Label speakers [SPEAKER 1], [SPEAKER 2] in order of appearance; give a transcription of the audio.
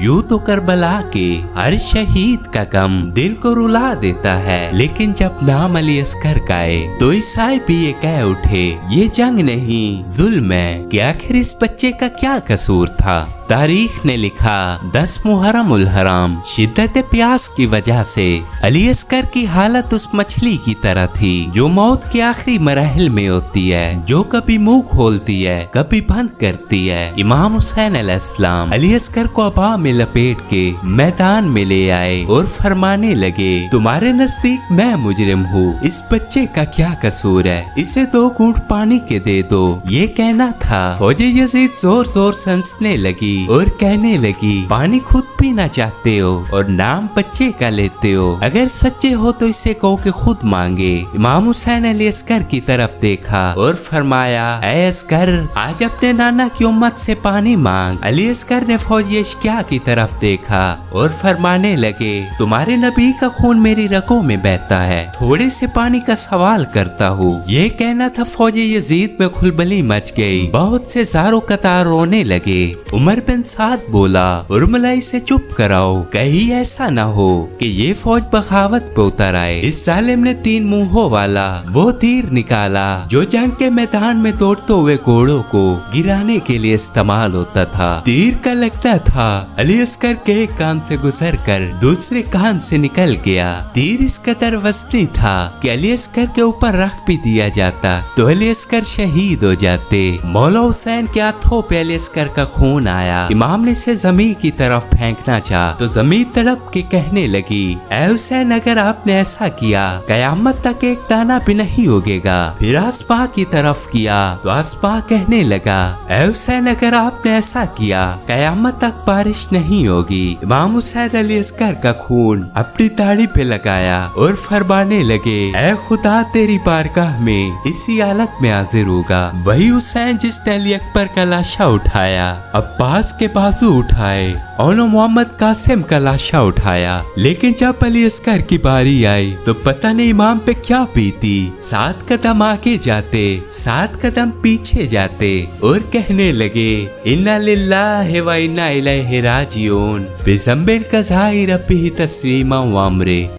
[SPEAKER 1] यूं तो करबला के हर शहीद का गम दिल को रुला देता है, लेकिन जब नाम अली अस्कर का आए तो ईसाई भी ये कह उठे ये जंग नहीं जुल्म है कि आखिर इस बच्चे का क्या कसूर था। तारीख ने लिखा 10 मुहर्रम उल हराम शिद्दत प्यास की वजह से अली अस्कर की हालत उस मछली की तरह थी जो मौत के आखिरी मरहल में होती है, जो कभी मुंह खोलती है कभी बंद करती है। इमाम हुसैन अलैहिस्सलाम अली अस्कर को अबा में लपेट के मैदान में ले आए और फरमाने लगे तुम्हारे नजदीक मैं मुजरिम हूँ, इस बच्चे का क्या कसूर है, इसे 2 घूंट पानी के दे दो। ये कहना था। फौजी यजीद जोर जोर से हंसने लगी और कहने लगी पानी खुद पीना चाहते हो और नाम बच्चे का लेते हो, अगर सच्चे हो तो इसे कहो कि खुद मांगे। इमाम हुसैन अली अस्कर की तरफ देखा और फरमाया ऐ अस्कर आज अपने नाना की उम्मत से पानी मांग। अली अस्कर ने फौजी अशकिया की तरफ देखा और फरमाने लगे तुम्हारे नबी का खून मेरी रगों में बहता है, थोड़े से पानी का सवाल करता हूँ। ये कहना था। फौजी यजीद में खुलबली मच गई, बहुत से ज़ारो कतार रोने लगे। उमर बिन साद बोला उर्मिला इसे चुप कराओ, कहीं ऐसा न हो कि ये फौज बगावत पे उतर आए। इस जालिम ने 3 मुंहों वाला वो तीर निकाला जो जंग के मैदान में दौड़ते हुए घोड़ों को गिराने के लिए इस्तेमाल होता था। तीर का लगता था अली अस्कर के एक कान से गुजर कर दूसरे कान से निकल गया। तीर इस कदर वजनी था कि अली अस्कर के ऊपर रख भी दिया जाता तो अली अस्कर शहीद हो जाते। मौला हुसैन के हाथों पे अली अस्कर का खून आया। इमाम ने इसे जमीन की तरफ फेंकना चाहा तो जमीन तड़प के कहने लगी ऐ हुसैन अगर आपने ऐसा किया कयामत तक एक दाना भी नहीं उगेगा। फिर आसमां की तरफ किया तो आसमां कहने लगा ऐ हुसैन अगर आपने ऐसा किया कयामत तक बारिश नहीं होगी। इमाम हुसैन अली अस्कर का खून अपनी दाढ़ी पे लगाया और फरमाने लगे ऐ खुदा तेरी बारगाह में इसी हालत में हाजिर होगा। वही हुसैन जिसने अली अकबर का लाशा उठाया, अब्बास के बाजू उठाए और मोहम्मद कासिम का लाशा उठाया। लेकिन जब अली अस्कर की बारी आई तो पता नहीं इमाम पे क्या बीती। 7 कदम आगे जाते 7 कदम पीछे जाते और कहने लगे इन्ना लिल्लाहि व इन्ना इलैहि राजिऊन बिज़म्बिल कज़ाई रब्बिही तस्लीमा व अमरे।